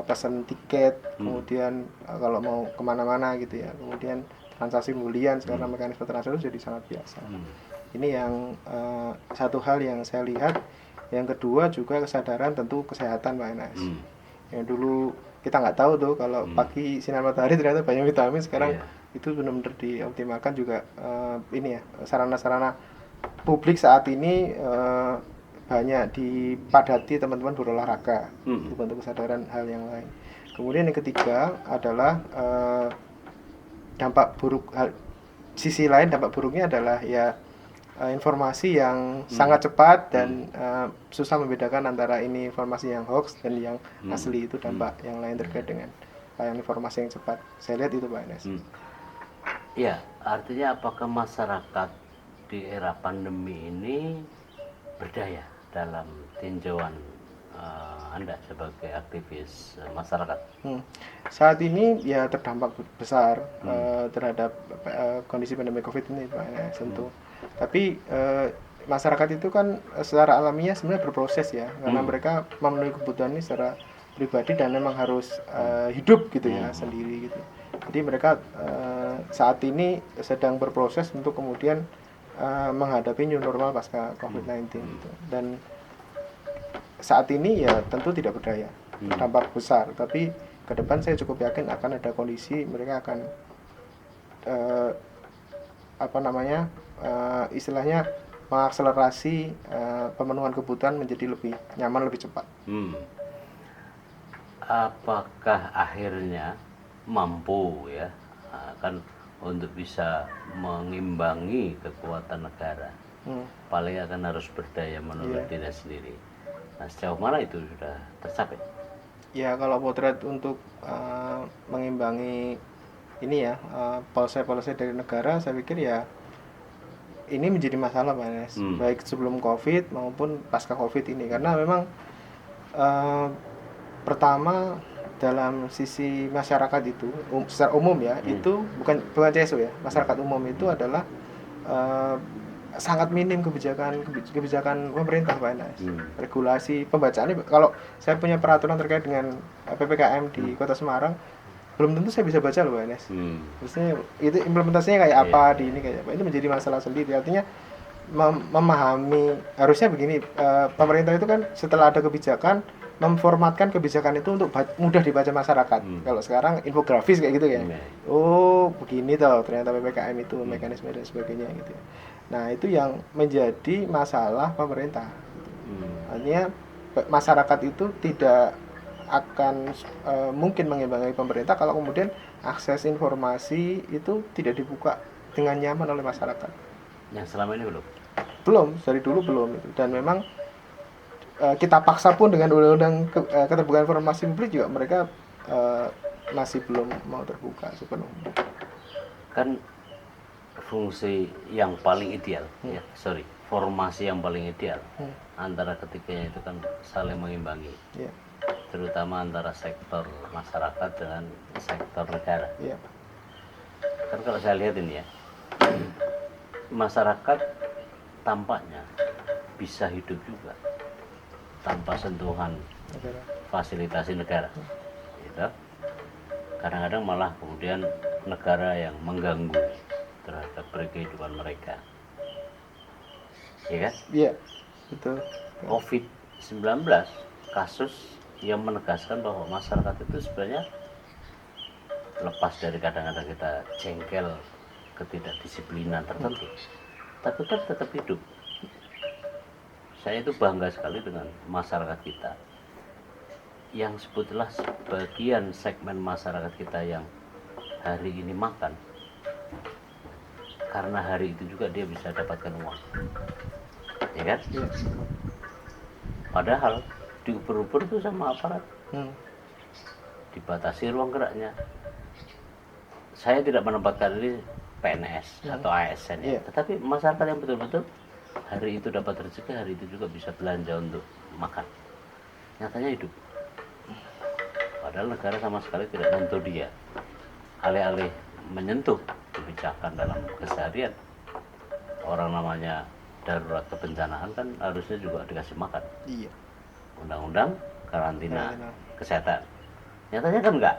pesan tiket, kemudian kalau mau kemana-mana gitu ya, kemudian transaksi pembelian sekarang mekanisme transaksi jadi sangat biasa. Ini yang satu hal yang saya lihat. Yang kedua juga kesadaran tentu kesehatan PNS. Yang dulu kita nggak tahu tuh kalau pagi sinar matahari ternyata banyak vitamin, sekarang itu benar-benar dioptimalkan juga. Ini ya sarana-sarana publik saat ini banyak dipadati teman-teman berolahraga, itu bentuk kesadaran hal yang lain. Kemudian yang ketiga adalah dampak buruk, sisi lain dampak buruknya adalah ya informasi yang sangat cepat dan susah membedakan antara ini informasi yang hoax dan yang asli. Itu dampak yang lain terkait dengan informasi yang cepat. Saya lihat itu Pak Enes. Ya, artinya apakah masyarakat di era pandemi ini berdaya dalam tinjauan Anda sebagai aktivis masyarakat? Saat ini ya terdampak besar terhadap kondisi pandemi COVID ini Pak Enes tentu. Tapi masyarakat itu kan secara alamiah sebenarnya berproses ya, karena mereka memenuhi kebutuhan ini secara pribadi dan memang harus hidup gitu ya sendiri gitu. Jadi mereka saat ini sedang berproses untuk kemudian menghadapi new normal pasca COVID-19 gitu. Dan saat ini ya tentu tidak berdaya, dampak besar. Tapi ke depan saya cukup yakin akan ada kondisi mereka akan istilahnya mengakselerasi pemenuhan kebutuhan menjadi lebih nyaman, lebih cepat. Apakah akhirnya mampu ya kan untuk bisa mengimbangi kekuatan negara? Paling akan harus berdaya menurut diri sendiri. Nah, sejauh mana itu sudah tercapai? Ya kalau potret untuk mengimbangi ini ya policy dari negara, saya pikir ya ini menjadi masalah Pak Enes, baik sebelum COVID maupun pasca COVID ini, karena memang pertama dalam sisi masyarakat itu secara umum ya, itu bukan CSO ya, masyarakat umum itu adalah sangat minim kebijakan pemerintah Pak Enes. Regulasi pembacaannya, kalau saya punya peraturan terkait dengan PPKM di Kota Semarang, belum tentu saya bisa baca loh Pak Enes. Maksudnya itu implementasinya kayak apa, di ini kayak apa, itu menjadi masalah sendiri. Artinya memahami, harusnya begini, pemerintah itu kan setelah ada kebijakan memformatkan kebijakan itu untuk mudah dibaca masyarakat. Kalau sekarang infografis kayak gitu ya. Oh, begini toh ternyata PPKM itu mekanisme dan sebagainya gitu ya. Nah, itu yang menjadi masalah pemerintah. Artinya masyarakat itu tidak akan mungkin mengimbangi pemerintah kalau kemudian akses informasi itu tidak dibuka dengan nyaman oleh masyarakat. Yang selama ini belum, dari dulu belum itu. Dan memang kita paksa pun dengan undang-undang keterbukaan informasi publik juga mereka masih belum mau terbuka sepenuhnya. Kan fungsi yang paling ideal formasi yang paling ideal antara ketiganya itu kan saling mengimbangi, terutama antara sektor masyarakat dengan sektor negara. Kan kalau saya lihat ini ya, masyarakat tampaknya bisa hidup juga tanpa sentuhan fasilitasi negara, gitu. Kadang-kadang malah kemudian negara yang mengganggu terhadap kehidupan mereka, ya kan? Iya, betul. COVID-19 kasus yang menegaskan bahwa masyarakat itu sebenarnya lepas dari kadang-kadang kita jengkel ketidakdisiplinan tertentu, tapi kan tetap hidup. Saya itu bangga sekali dengan masyarakat kita yang sebutlah sebagian segmen masyarakat kita yang hari ini makan karena hari itu juga dia bisa dapatkan uang, ya kan? Padahal diuber-uber itu sama aparat, dibatasi ruang geraknya. Saya tidak menempatkan ini PNS atau ASN ya, tetapi masyarakat yang betul-betul hari itu dapat rezeki, hari itu juga bisa belanja untuk makan, nyatanya hidup. Padahal negara sama sekali tidak menyentuh dia, alih-alih menyentuh kebijakan dalam keseharian. Orang namanya darurat kebencanaan kan harusnya juga dikasih makan. Undang-undang karantina kesehatan, nyatanya kan enggak.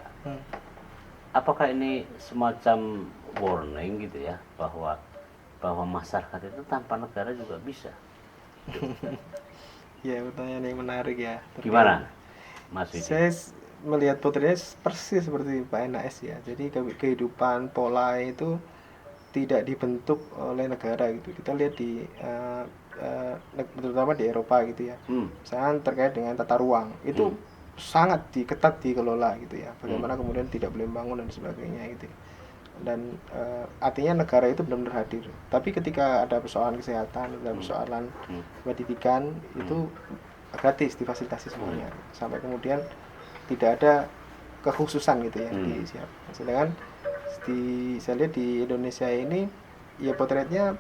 Apakah ini semacam warning gitu ya, bahwa masyarakat itu tanpa negara juga bisa? Ya, pertanyaan yang menarik ya. Gimana, Mas Widi? Saya melihat potretnya persis seperti Pak Enes ya. Jadi kehidupan pola itu tidak dibentuk oleh negara gitu. Kita lihat di terutama di Eropa gitu ya. Misalnya terkait dengan tata ruang itu sangat ketat dikelola gitu ya. Bagaimana kemudian tidak boleh bangun dan sebagainya gitu. Dan artinya negara itu benar-benar hadir. Tapi ketika ada persoalan kesehatan, ada persoalan pendidikan, itu gratis difasilitasi semuanya. Sampai kemudian tidak ada kekhususan gitu ya di siap. Sedangkan saya lihat di Indonesia ini ya potretnya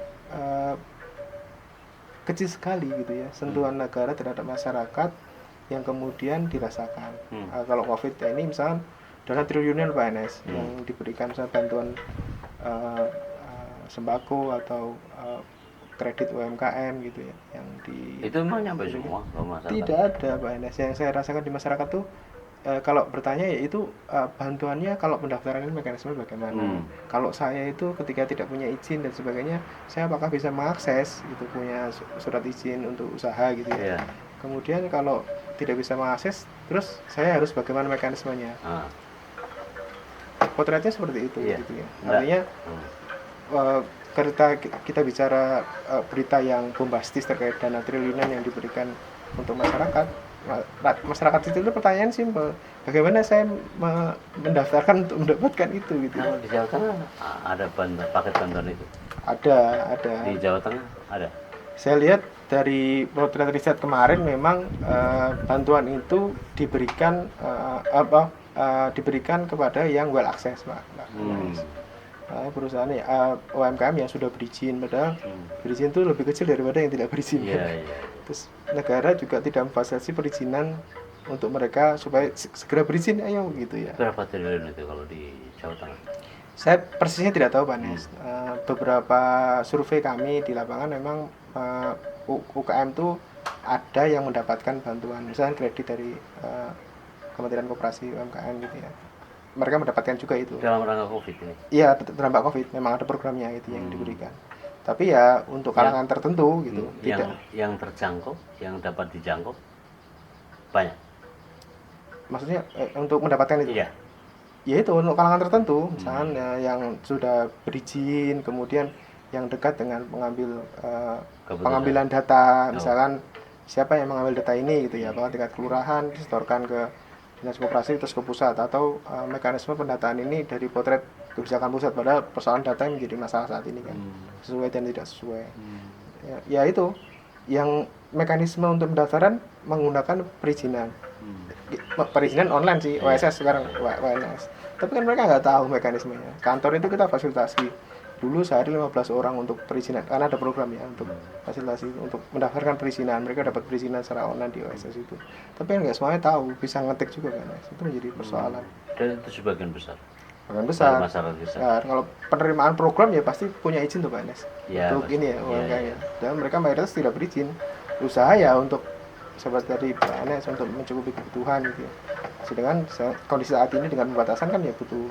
kecil sekali gitu ya, sentuhan negara terhadap masyarakat yang kemudian dirasakan. Kalau COVID ini misalnya dana triliunan Pak Enes yang diberikan, misalnya bantuan sembako atau kredit UMKM gitu ya, yang itu memang nyampe semua ke masyarakat? Tidak ada Pak Enes. Yang saya rasakan di masyarakat tuh kalau bertanya ya itu bantuannya, kalau pendaftaran ini mekanisme bagaimana. Kalau saya itu ketika tidak punya izin dan sebagainya, saya apakah bisa mengakses itu, punya surat izin untuk usaha gitu ya. Kemudian kalau tidak bisa mengakses, terus saya harus bagaimana mekanismenya. Potretnya seperti itu gitu ya. Artinya ketika kita bicara berita yang bombastis terkait dana triliunan yang diberikan untuk masyarakat itu pertanyaan simpel, bagaimana saya mendaftarkan untuk mendapatkan itu gitu. Kalau di Jawa Tengah ada paket bantuan itu? Ada. Di Jawa Tengah ada? Saya lihat dari potret riset kemarin memang bantuan itu diberikan diberikan kepada yang well access Pak. perusahaan UMKM yang sudah berizin, padahal berizin itu lebih kecil daripada yang tidak berizin. Iya. Terus negara juga tidak memfasilitasi perizinan untuk mereka supaya segera berizin, ayo gitu ya. Berapa triliun itu kalau di Jawa Tengah? Saya persisnya tidak tahu Pak Nes. Beberapa survei kami di lapangan memang UKM itu ada yang mendapatkan bantuan, misalnya kredit dari Kementerian Koperasi UMKM gitu ya. Mereka mendapatkan juga itu. Dalam rangka COVID ini? Iya, terdampak COVID, memang ada programnya gitu yang diberikan. Tapi ya untuk kalangan tertentu gitu, tidak. Yang terjangkau, yang dapat dijangkau banyak. Maksudnya untuk mendapatkan itu? Iya. Ya itu untuk kalangan tertentu, misalnya yang sudah berizin, kemudian yang dekat dengan pengambilan data, misalkan siapa yang mengambil data ini gitu ya, apakah tingkat kelurahan disetorkan ke dinas koperasi terus ke pusat, atau mekanisme pendataan ini dari potret kebijakan pusat, padahal persoalan data yang menjadi masalah saat ini kan, sesuai dan tidak sesuai. Ya itu yang mekanisme untuk pendaftaran menggunakan perizinan online sih, OSS sekarang, WNS. Tapi kan mereka nggak tahu mekanismenya. Kantor itu kita fasilitasi dulu sehari 15 orang untuk perizinan, karena ada program ya untuk fasilitasi untuk mendaftarkan perizinan. Mereka dapat perizinan secara online di OSS itu. Tapi kan nggak semuanya tahu, bisa ngetik juga kan, itu menjadi persoalan. Dan itu sebagian besar. Sebagian besar. Nah, kalau penerimaan program ya pasti punya izin tuh Pak Nes. Ya, untuk pasti. Ini ya UMKM ya. Dan mereka mayoritas tidak berizin. Usaha ya untuk seperti tadi PNS untuk mencukupi kebutuhan gitu ya. Sedangkan kondisi saat ini dengan pembatasan kan ya butuh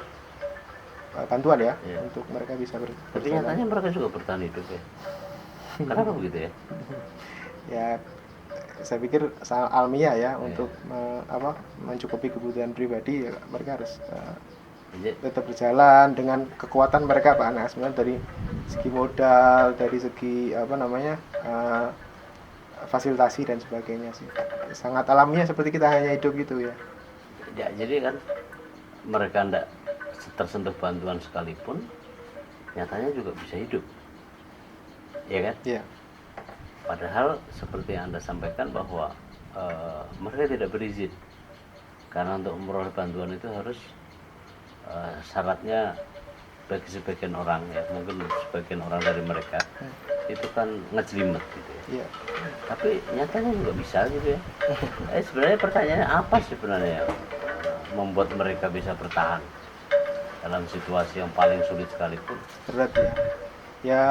bantuan ya, untuk mereka bisa tapi nyatanya mereka juga bertahan hidup ya. Kenapa begitu ya? Ya saya pikir sangat almiah ya, untuk mencukupi kebutuhan pribadi ya, mereka harus tetap berjalan dengan kekuatan mereka Pak Anas, sebenarnya dari segi modal, dari segi fasilitasi dan sebagainya sih, sangat alamiah seperti kita hanya hidup gitu ya. Ya, jadi kan mereka tidak tersentuh bantuan sekalipun, nyatanya juga bisa hidup, ya kan? Iya. Padahal seperti yang Anda sampaikan bahwa mereka tidak berizin, karena untuk memperoleh bantuan itu harus syaratnya bagi sebagian orang ya, mungkin sebagian orang dari mereka itu kan ngejelimet gitu ya. Iya. Tapi nyatanya juga bisa gitu ya. Sebenarnya pertanyaannya apa sebenarnya yang membuat mereka bisa bertahan dalam situasi yang paling sulit sekalipun? Berat ya. Ya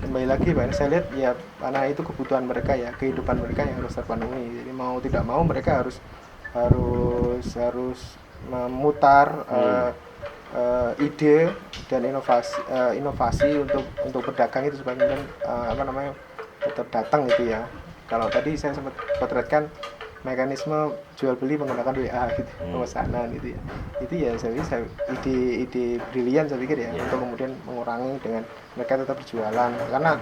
kembali lagi Pak, saya lihat ya karena itu kebutuhan mereka ya, kehidupan mereka yang harus terpenuhi. Jadi mau tidak mau mereka harus memutar ide dan inovasi untuk berdagang itu supaya kemudian tetap datang gitu ya. Kalau tadi saya sempat potretkan mekanisme jual beli menggunakan WA gitu, pemesanan gitu ya. Itu ya saya pikir ide brilian saya pikir ya, untuk kemudian mengurangi dengan mereka tetap berjualan, karena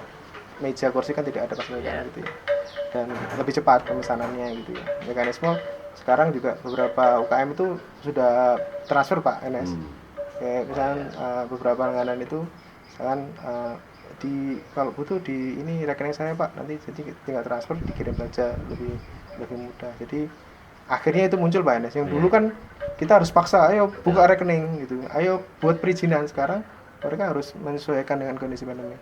meja kursi kan tidak ada pas mereka gitu ya. Dan lebih cepat pemesanannya gitu ya. Mekanisme sekarang juga beberapa UKM itu sudah transfer Pak NS. Kayak misalnya beberapa langganan itu misalkan kalau butuh di ini rekening saya Pak, nanti jadi tinggal transfer dikirim saja, lebih mudah. Jadi akhirnya itu muncul Pak NS. Yang dulu kan kita harus paksa, ayo buka rekening gitu, ayo buat perizinan. Sekarang mereka harus menyesuaikan dengan kondisi pandemi.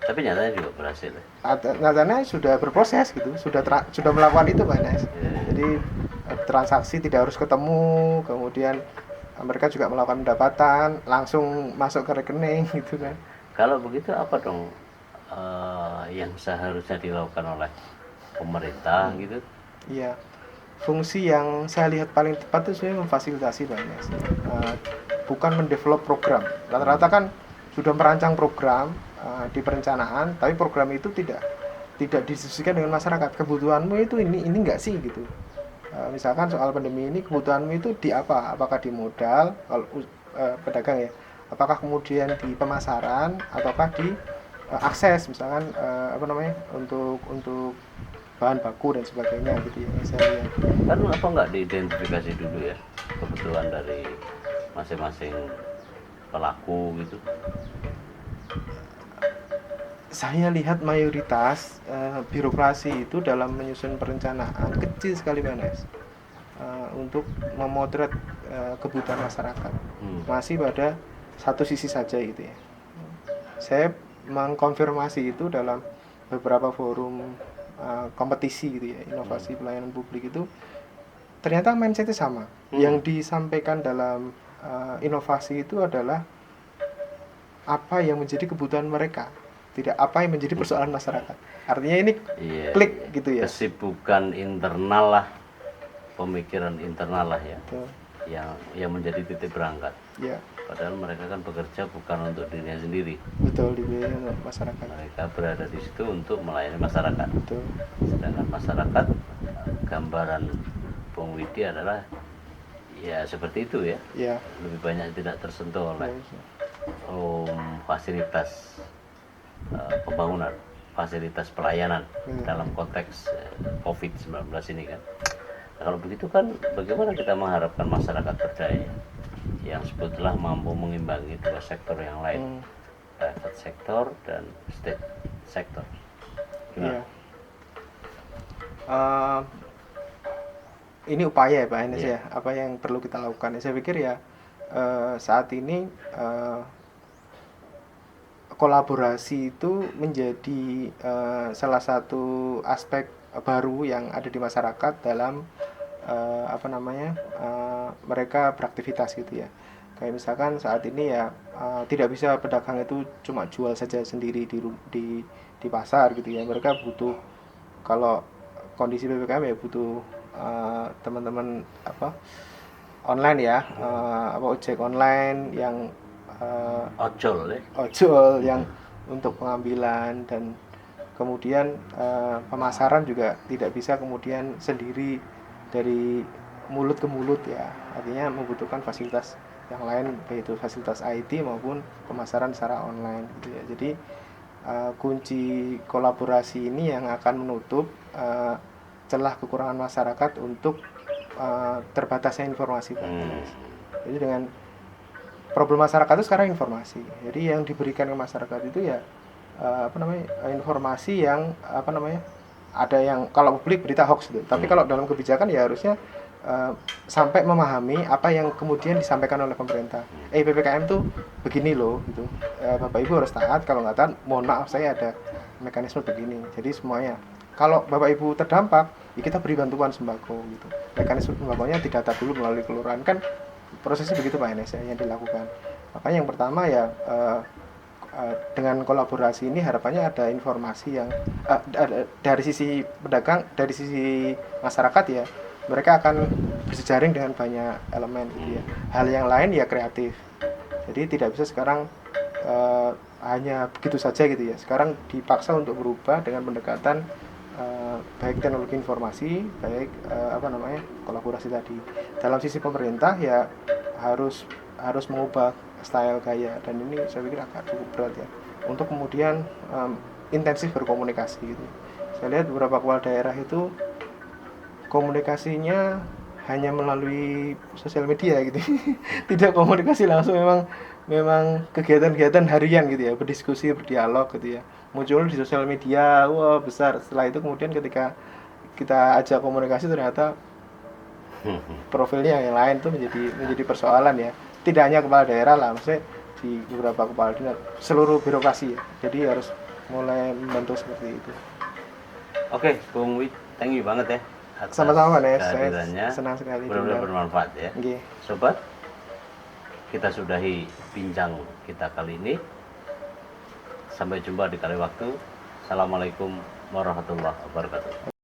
Tapi nyatanya juga berhasil. Nyatanya sudah berproses gitu, sudah melakukan itu Pak NS. Jadi transaksi tidak harus ketemu, kemudian mereka juga melakukan pendapatan langsung masuk ke rekening gitu kan. Kalau begitu apa dong yang seharusnya dilakukan oleh pemerintah gitu? Iya, fungsi yang saya lihat paling tepat itu sebenarnya memfasilitasi banyak, bukan mendevelop program. Rata-rata kan sudah merancang program di perencanaan, tapi program itu tidak didiskusikan dengan masyarakat. Kebutuhanmu itu ini enggak sih gitu. Misalkan soal pandemi ini, kebutuhanmu itu di apa? Apakah di modal, kalau pedagang ya, apakah kemudian di pemasaran, ataukah di akses, misalkan untuk bahan baku dan sebagainya gitu ya, saya lihat. Kan apa nggak diidentifikasi dulu ya kebutuhan dari masing-masing pelaku gitu? Saya lihat mayoritas birokrasi itu dalam menyusun perencanaan kecil sekali Mas, untuk memotret kebutuhan masyarakat. Masih pada satu sisi saja gitu ya. Saya mengkonfirmasi itu dalam beberapa forum kompetisi gitu ya, inovasi pelayanan publik itu ternyata mindsetnya sama. Yang disampaikan dalam inovasi itu adalah apa yang menjadi kebutuhan mereka, tidak apa yang menjadi persoalan masyarakat. Artinya ini klik gitu ya. Kesibukan internal lah, pemikiran internal lah ya. Betul. Yang menjadi titik berangkat. Ya. Padahal mereka kan bekerja bukan untuk dirinya sendiri. Betul, dibiayai oleh masyarakat. Mereka berada di situ untuk melayani masyarakat. Betul. Sedangkan masyarakat, gambaran Bung Widi adalah ya seperti itu ya. Ya. Lebih banyak tidak tersentuh oleh fasilitas pembangunan, fasilitas pelayanan dalam konteks COVID-19 ini kan. Nah, kalau begitu kan bagaimana kita mengharapkan masyarakat berdaya yang sebetulnya mampu mengimbangi dua sektor yang lain, private sektor dan state sektor. Iya. Ini upaya ya Pak Enes ya, apa yang perlu kita lakukan. Saya pikir ya saat ini kolaborasi itu menjadi salah satu aspek baru yang ada di masyarakat dalam mereka beraktivitas gitu ya. Kayak misalkan saat ini ya tidak bisa pedagang itu cuma jual saja sendiri di pasar gitu ya. Mereka butuh, kalau kondisi PPKM ya butuh teman-teman online ya, ojek online yang ojol yang untuk pengambilan, dan kemudian pemasaran juga tidak bisa kemudian sendiri dari mulut ke mulut ya, artinya membutuhkan fasilitas yang lain, yaitu fasilitas IT maupun pemasaran secara online gitu ya. Jadi kunci kolaborasi ini yang akan menutup celah kekurangan masyarakat untuk terbatasnya informasi Pak. Jadi dengan problem masyarakat itu sekarang informasi. Jadi yang diberikan ke masyarakat itu ya informasi yang ada yang kalau publik berita hoax gitu. Tapi kalau dalam kebijakan ya harusnya sampai memahami apa yang kemudian disampaikan oleh pemerintah. PPKM tuh begini loh gitu. Bapak Ibu harus taat, kalau nggak taat mohon maaf saya ada mekanisme begini. Jadi semuanya. Kalau Bapak Ibu terdampak, ya kita beri bantuan sembako gitu. Mekanisme sembakonya didata dulu melalui kelurahan, kan prosesnya begitu Pak Enes ya, yang dilakukan. Makanya yang pertama ya dengan kolaborasi ini harapannya ada informasi yang dari sisi pedagang, dari sisi masyarakat ya, mereka akan berjejaring dengan banyak elemen gitu ya. Hal yang lain ya kreatif. Jadi tidak bisa sekarang hanya begitu saja gitu ya. Sekarang dipaksa untuk berubah dengan pendekatan baik teknologi informasi, baik kolaborasi tadi. Dalam sisi pemerintah ya harus mengubah style gaya, dan ini saya pikir agak cukup berat ya untuk kemudian intensif berkomunikasi gitu. Saya lihat beberapa kepala daerah itu komunikasinya hanya melalui sosial media gitu. Tidak komunikasi langsung, memang kegiatan-kegiatan harian gitu ya, berdiskusi, berdialog gitu ya. Muncul di sosial media, wah besar. Setelah itu kemudian ketika kita ajak komunikasi ternyata profilnya yang lain tuh menjadi persoalan ya. Tidak hanya kepala daerah lah, maksudnya di beberapa kepala dinas, seluruh birokrasi ya. Jadi harus mulai membantu seperti itu. Oke, Bung Wid, thank you banget ya. Sama-sama Nes, saya senang sekali. Benar-benar bermanfaat ya. Okay. Sobat, kita sudahi bincang kita kali ini. Sampai jumpa di kali waktu. Assalamualaikum warahmatullahi wabarakatuh.